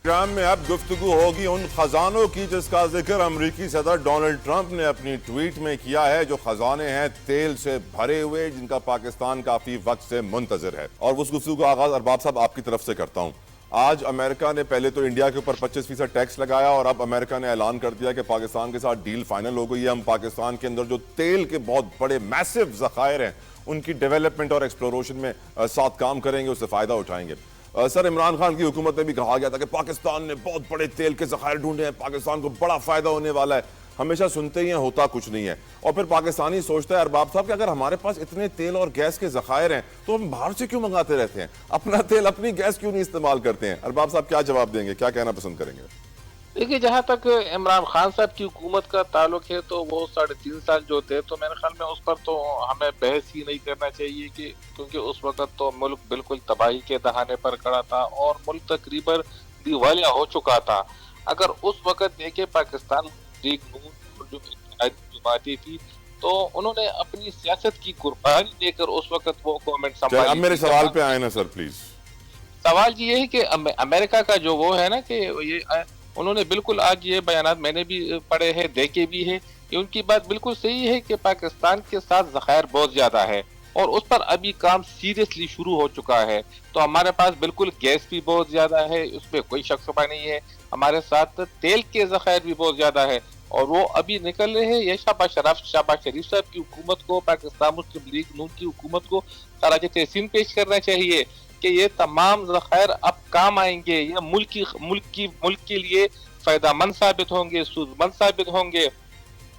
Programme میں اب گفتگو ہوگی ان خزانوں کی جس کا ذکر امریکی صدر ڈونلڈ ٹرمپ نے اپنی ٹویٹ میں کیا ہے، جو خزانے ہیں تیل سے بھرے ہوئے، جن کا پاکستان کافی وقت سے منتظر ہے۔ اور اس گفتگو کا آغاز ارباب صاحب آپ کی طرف سے کرتا ہوں۔ آج امریکہ نے پہلے تو انڈیا کے اوپر 25% ٹیکس لگایا، اور اب امریکہ نے اعلان کر دیا کہ پاکستان کے ساتھ ڈیل فائنل ہو گئی ہے۔ ہم پاکستان کے اندر جو تیل کے بہت بڑے میسو ذخائر ہیں ان کی ڈیولپمنٹ اور ایکسپلوریشن میں ساتھ کام کریں گے، اس سے فائدہ اٹھائیں گے۔ سر، عمران خان کی حکومت میں بھی کہا گیا تھا کہ پاکستان نے بہت بڑے تیل کے ذخائر ڈھونڈے ہیں، پاکستان کو بڑا فائدہ ہونے والا ہے۔ ہمیشہ سنتے ہی ہیں، ہوتا کچھ نہیں ہے۔ اور پھر پاکستانی سوچتا ہے ارباب صاحب کہ اگر ہمارے پاس اتنے تیل اور گیس کے ذخائر ہیں تو ہم باہر سے کیوں منگاتے رہتے ہیں؟ اپنا تیل، اپنی گیس کیوں نہیں استعمال کرتے ہیں؟ ارباب صاحب کیا جواب دیں گے، کیا کہنا پسند کریں گے؟ دیکھیے، جہاں تک عمران خان صاحب کی حکومت کا تعلق ہے تو وہ 3.5 سال جو تھے، تو میرے خیال میں اس پر تو ہمیں بحث ہی نہیں کرنا چاہیے، کہ کیونکہ اس وقت تو ملک بالکل تباہی کے دہانے پر کھڑا تھا اور ملک تقریباً دیوالیہ ہو چکا تھا۔ اگر اس وقت دیکھیں پاکستان لیگ نون جو اتحادی جماعتیں تھی، تو انہوں نے اپنی سیاست کی قربانی دے کر اس وقت وہ گورنمنٹ سنبھالی۔ اب میرے سوال پہ آئے نا سر پلیز۔ سوال یہ ہے کہ امریکہ کا جو وہ ہے نا، کہ یہ انہوں نے بالکل آج یہ بیانات میں نے بھی پڑھے ہیں، دیکھے بھی ہیں، کہ ان کی بات بالکل صحیح ہے کہ پاکستان کے ساتھ ذخائر بہت زیادہ ہے اور اس پر ابھی کام سیریسلی شروع ہو چکا ہے۔ تو ہمارے پاس بالکل گیس بھی بہت زیادہ ہے، اس میں کوئی شک شبہ نہیں ہے۔ ہمارے ساتھ تیل کے ذخائر بھی بہت زیادہ ہے اور وہ ابھی نکل رہے ہیں۔ یہ شہباز شریف صاحب کی حکومت کو، پاکستان مسلم لیگ نون کی حکومت کو خراج تحسین پیش کرنا چاہیے کہ یہ تمام ذخائر اب کام آئیں گے، یہ ملک کے لیے فائدہ مند ثابت ہوں گے، سود مند ثابت ہوں گے۔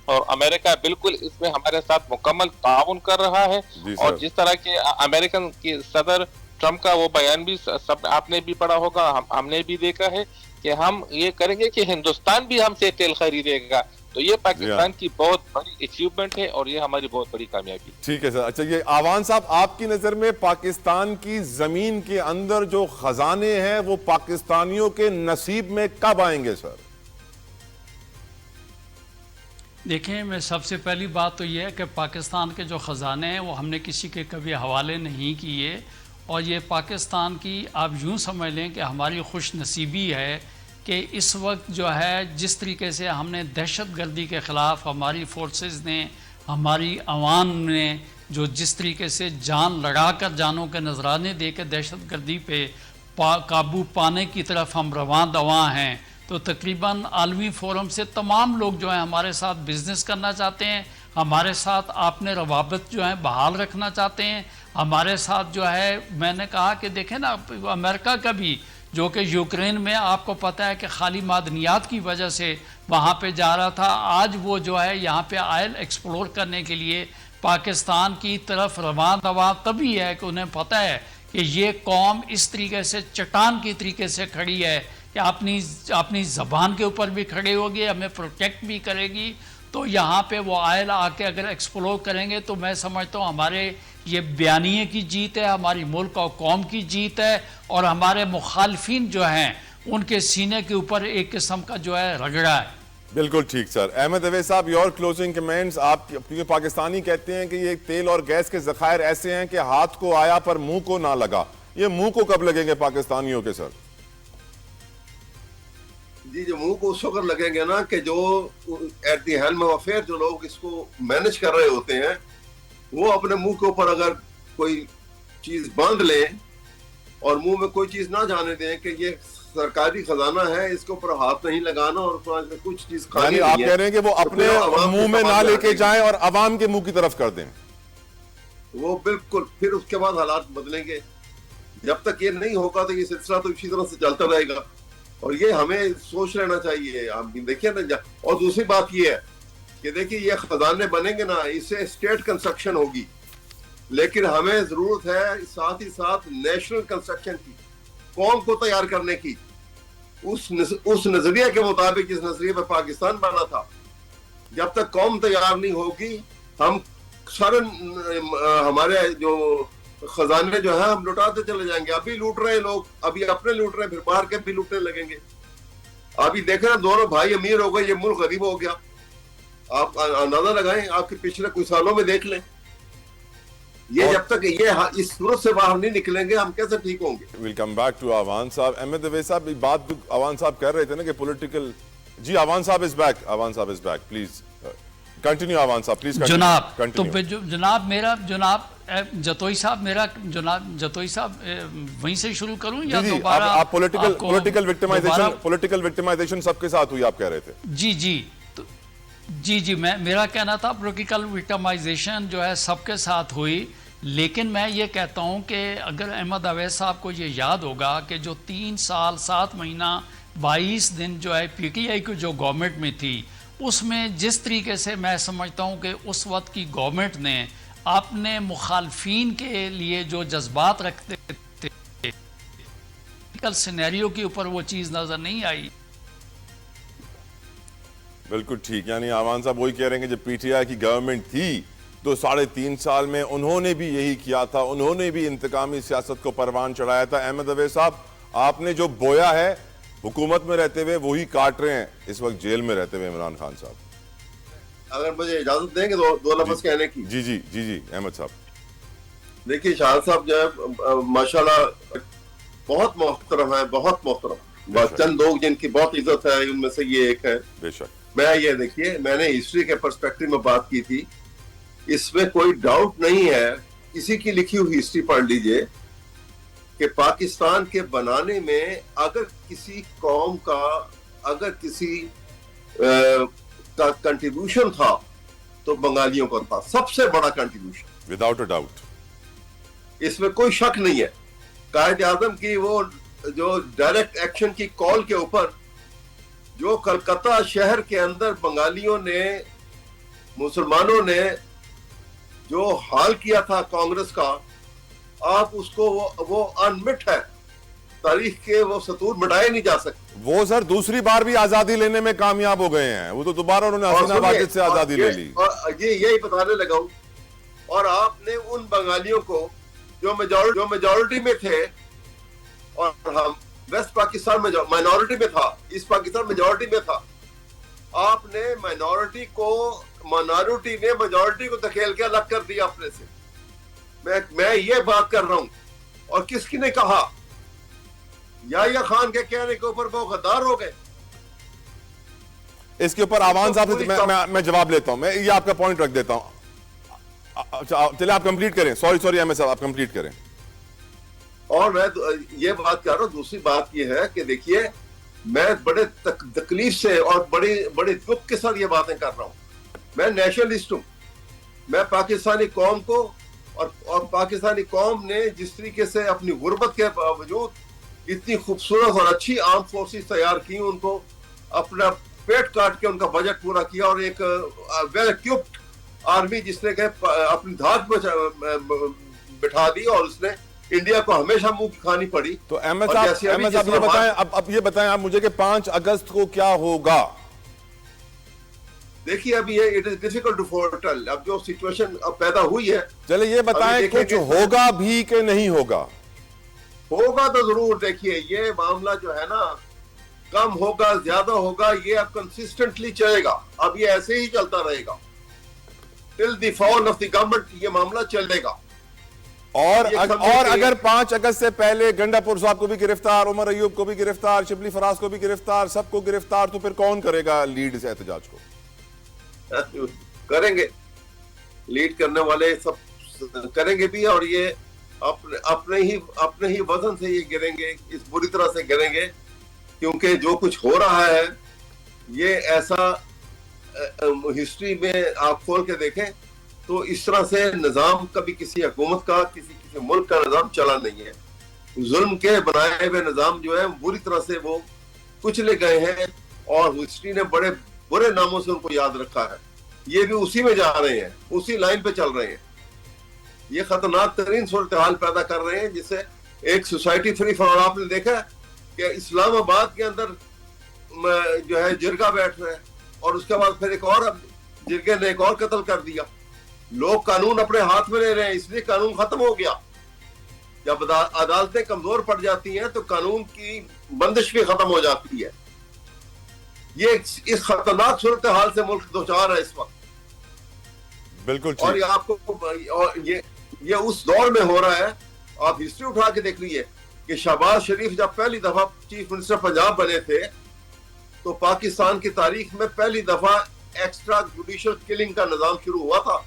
اور امریکہ بالکل اس میں ہمارے ساتھ مکمل تعاون کر رہا ہے۔ اور جس طرح کے امریکن کے صدر ٹرمپ کا وہ بیان بھی سب آپ نے بھی پڑھا ہوگا، ہم نے بھی دیکھا ہے کہ ہم یہ کریں گے کہ ہندوستان بھی ہم سے تیل خریدے گا۔ تو یہ پاکستان کی بہت بڑی اچیومنٹ ہے اور یہ ہماری بہت بڑی کامیابی ہے۔ ٹھیک ہے سر۔ اچھا، یہ آوان صاحب، آپ کی نظر میں پاکستان کی زمین کے اندر جو خزانے ہیں وہ پاکستانیوں کے نصیب میں کب آئیں گے سر؟ دیکھیں، میں سب سے پہلی بات تو یہ ہے کہ پاکستان کے جو خزانے ہیں وہ ہم نے کسی کے کبھی حوالے نہیں کیے، اور یہ پاکستان کی آپ یوں سمجھ لیں کہ ہماری خوش نصیبی ہے کہ اس وقت جو ہے جس طریقے سے ہم نے دہشت گردی کے خلاف ہماری فورسز نے، ہماری عوام نے جو جس طریقے سے جان لڑا کر، جانوں کے نذرانے دے کے دہشت گردی پہ قابو پانے کی طرف ہم رواں دواں ہیں، تو تقریباً عالمی فورم سے تمام لوگ جو ہیں ہمارے ساتھ بزنس کرنا چاہتے ہیں، ہمارے ساتھ آپ نے روابط جو ہیں بحال رکھنا چاہتے ہیں، ہمارے ساتھ جو ہے، میں نے کہا کہ دیکھیں نا، امریکہ کا بھی جو کہ یوکرین میں آپ کو پتہ ہے کہ خالی معدنیات کی وجہ سے وہاں پہ جا رہا تھا، آج وہ جو ہے یہاں پہ آئل ایکسپلور کرنے کے لیے پاکستان کی طرف رواں دواں تبھی ہے کہ انہیں پتہ ہے کہ یہ قوم اس طریقے سے چٹان کی طریقے سے کھڑی ہے کہ اپنی زبان کے اوپر بھی کھڑے ہوگی، ہمیں پروٹیکٹ بھی کرے گی۔ تو یہاں پہ وہ آئل آ کے اگر ایکسپلور کریں گے تو میں سمجھتا ہوں ہمارے یہ بیانیے کی جیت ہے، ہماری ملک اور قوم کی جیت ہے، اور ہمارے مخالفین جو ہیں ان کے سینے کے اوپر ایک قسم کا جو ہے رگڑا ہے۔ بالکل ٹھیک سر۔ احمد اویس صاحب، یور کلوزنگ کمنٹس۔ آپ کیونکہ پاکستانی کہتے ہیں کہ یہ تیل اور گیس کے ذخائر ایسے ہیں کہ ہاتھ کو آیا پر منہ کو نہ لگا، یہ منہ کو کب لگیں گے پاکستانیوں کے سر؟ جی، جو منہ کو اس وقت لگیں گے نا کہ جو at the helm of affair جو لوگ اس کو مینج کر رہے ہوتے ہیں، وہ اپنے منہ کے اوپر اگر کوئی چیز باندھ لیں اور منہ میں کوئی چیز نہ جانے دیں کہ یہ سرکاری خزانہ ہے، اس کے اوپر ہاتھ نہیں لگانا اور کچھ چیز کھانی نہیں ہے، یعنی آپ کہہ رہے ہیں کہ وہ اپنے منہ میں نہ لے کے جائیں اور عوام کے منہ کی طرف کر دیں؟ وہ بالکل، پھر اس کے بعد حالات بدلیں گے۔ جب تک یہ نہیں ہوگا تو یہ سلسلہ تو اسی طرح سے چلتا رہے گا، اور یہ ہمیں سوچ لینا چاہیے۔ آپ دیکھیے نا، اور دوسری بات یہ ہے کہ دیکھیے یہ خزانے بنیں گے نا، اس سے اسٹیٹ کنسٹرکشن ہوگی، لیکن ہمیں ضرورت ہے ساتھ ہی ساتھ نیشنل کنسٹرکشن کی، قوم کو تیار کرنے کی، اس نظریے کے مطابق جس نظریے پہ پاکستان بنا تھا۔ جب تک قوم تیار نہیں ہوگی، ہم سارے ہمارے جو خزانے جو ہیں ہم لوٹاتے چلے جائیں گے۔ ابھی لوٹ رہے ہیں لوگ، ابھی اپنے لوٹ رہے ہیں، پھر باہر کے بھی لوٹنے لگیں گے۔ ابھی دیکھیں نا، دونوں بھائی امیر ہو گئے، یہ ملک غریب ہو گیا۔ آپ اندازہ لگائیں، آپ کے پچھلے کچھ سالوں میں دیکھ لیں، یہ جب تک یہ اس صورت سے باہر نہیں نکلیں گے ہم کیسے ٹھیک ہوں گے؟ ویل کم بیک ٹو آوان صاحب. احمد اویس صاحب بات آوان صاحب کر رہے تھے نا کہ پولیٹیکل. جی آوان صاحب از بیک. آوان صاحب از بیک. پلیز کنٹینیو آوان صاحب پلیز. جناب تو جناب میرا جناب جتوئی صاحب میرا جناب جتوئی صاحب وہیں سے شروع کروں یا دوبارہ آپ پولیٹیکل وکٹمائزیشن سب کے ساتھ ہوئی آپ کہہ رہے تھے؟ جی میرا کہنا تھا پولیٹیکل وکٹمائزیشن جو ہے سب کے ساتھ ہوئی، لیکن میں یہ کہتا ہوں کہ اگر احمد اویس صاحب کو یہ یاد ہوگا کہ جو 3 سال 7 مہینہ 22 دن جو ہے پی ٹی آئی کو جو گورنمنٹ میں تھی، اس میں جس طریقے سے میں سمجھتا ہوں کہ اس وقت کی گورنمنٹ نے اپنے مخالفین کے لیے جو جذبات رکھتے تھے پولیٹیکل سینیریو کے اوپر وہ چیز نظر نہیں آئی. بالکل ٹھیک. یعنی آوان صاحب وہی کہہ رہے ہیں کہ جب پی ٹی آئی کی گورنمنٹ تھی تو 3.5 سال میں انہوں نے بھی یہی کیا تھا، انہوں نے بھی انتقامی سیاست کو پروان چڑھایا تھا. احمد اویس صاحب آپ نے جو بویا ہے حکومت میں رہتے ہوئے وہی کاٹ رہے ہیں اس وقت جیل میں رہتے ہوئے عمران خان صاحب. اگر مجھے اجازت دیں گے دو لفظ کہنے کی. جی احمد صاحب. دیکھیے شاہد صاحب جو ہے ماشاءاللہ بہت محترم ہے، بہت محترم. چند لوگ جن کی بہت عزت ہے ان میں سے یہ ایک ہے. بے شک. یہ دیکھیے میں نے ہسٹری کے پرسپیکٹو میں بات کی تھی، اس میں کوئی ڈاؤٹ نہیں ہے، کسی کی لکھی ہوئی ہسٹری پڑھ لیجئے کہ پاکستان کے بنانے میں اگر کسی قوم کا اگر کسی کا کنٹریبیوشن تھا تو بنگالیوں کا تھا، سب سے بڑا کنٹریبیوشن وداؤٹ اے ڈاؤٹ. اس میں کوئی شک نہیں ہے. قائد اعظم کی وہ جو ڈائریکٹ ایکشن کی کال کے اوپر جو کلکتہ شہر کے اندر بنگالیوں نے مسلمانوں نے جو حال کیا تھا کانگریس کا، آپ اس کو وہ انمٹ ہے، تاریخ کے وہ سطور مٹائے نہیں جا سکتے. وہ سر دوسری بار بھی آزادی لینے میں کامیاب ہو گئے ہیں، وہ تو دوبارہ انہوں نے حسین واجد سے آزادی لے لی. یہی بتانے لگا ہوں. اور آپ نے ان بنگالیوں کو جو میجورٹی میں تھے، اور ہم ویسٹ پاکستان میں مائنورٹی میں تھا، ایسٹ پاکستان میجورٹی میں تھا، آپ نے مائنورٹی نے میجورٹی کو دھکیل کے الگ کر دیا اپنے سے. میں یہ بات کر رہا ہوں. اور کس کی نے کہا؟ یحییٰ خان کے کہنے کے اوپر وہ غدار ہو گئے. اس کے اوپر آوان صاحب سے میں جواب لیتا ہوں. میں یہ آپ کا پوائنٹ رکھ دیتا ہوں. چلے آپ کمپلیٹ کریں. سوری احمد صاحب آپ کمپلیٹ کریں. اور میں یہ بات کر رہا ہوں. دوسری بات یہ ہے کہ دیکھیے میں بڑے تکلیف سے اور بڑے دکھ کے ساتھ یہ باتیں کر رہا ہوں. میں نیشنلسٹ ہوں. میں پاکستانی قوم کو اور پاکستانی قوم نے جس طریقے سے اپنی غربت کے باوجود اتنی خوبصورت اور اچھی آرم فورسز تیار کی، ان کو اپنا پیٹ کاٹ کے ان کا بجٹ پورا کیا، اور ایک ویل اکوپڈ آرمی جس نے کہ اپنی دھاک بٹھا دی، اور اس نے انڈیا کو ہمیشہ منہ کی کھانی پڑی. تو احمد صاحب اب یہ بتائیں آپ مجھے کہ 5 اگست کو کیا ہوگا؟ دیکھیے اب یہ اٹ از ڈیفیکلٹ ٹو فورٹیل. اب جو سچویشن اب پیدا ہوئی ہے، چلے یہ بتائیں کچھ ہوگا بھی کہ نہیں ہوگا؟ ہوگا تو ضرور. دیکھیے یہ معاملہ جو ہے نا، کم ہوگا زیادہ ہوگا، یہ اب کنسسٹنٹلی چلے گا. اب یہ ایسے ہی چلتا رہے گا ٹل دی فال آف دی گورنمنٹ. یہ معاملہ چلے گا. اور اگر 5 اگست سے پہلے گنڈا پور صاحب کو بھی گرفتار، عمر ایوب کو بھی گرفتار، شبلی فراز کو بھی گرفتار، سب کو گرفتار، تو پھر کون کرے گا لیڈ اس احتجاج کو؟ کریں گے لیڈ کرنے والے سب کریں گے بھی، اور یہ اپنے ہی وزن سے یہ گریں گے، اس بری طرح سے گریں گے. کیونکہ جو کچھ ہو رہا ہے یہ ایسا ہسٹری میں آپ کھول کے دیکھیں تو اس طرح سے نظام کبھی کسی حکومت کا کسی ملک کا نظام چلا نہیں ہے. ظلم کے بنائے ہوئے نظام جو ہے بری طرح سے وہ کچلے گئے ہیں، اور ہسٹری نے بڑے برے ناموں سے ان کو یاد رکھا ہے. یہ بھی اسی میں جا رہے ہیں، اسی لائن پہ چل رہے ہیں. یہ خطرناک ترین صورتحال پیدا کر رہے ہیں، جس سے ایک سوسائٹی فری فار. آپ نے دیکھا کہ اسلام آباد کے اندر جو ہے جرگہ بیٹھ رہے ہیں، اور اس کے بعد پھر ایک اور جرگے نے ایک اور قتل کر دیا. لوگ قانون اپنے ہاتھ میں لے رہے ہیں، اس لیے قانون ختم ہو گیا. جب عدالتیں کمزور پڑ جاتی ہیں تو قانون کی بندش بھی ختم ہو جاتی ہے. یہ اس خطرناک صورتحال سے ملک دوچار ہے اس وقت. بالکل. اور یہ آپ کو یہ اس دور میں ہو رہا ہے. آپ ہسٹری اٹھا کے دیکھ لیجیے کہ شہباز شریف جب پہلی دفعہ چیف منسٹر پنجاب بنے تھے تو پاکستان کی تاریخ میں پہلی دفعہ ایکسٹرا جوڈیشل کلنگ کا نظام شروع ہوا تھا.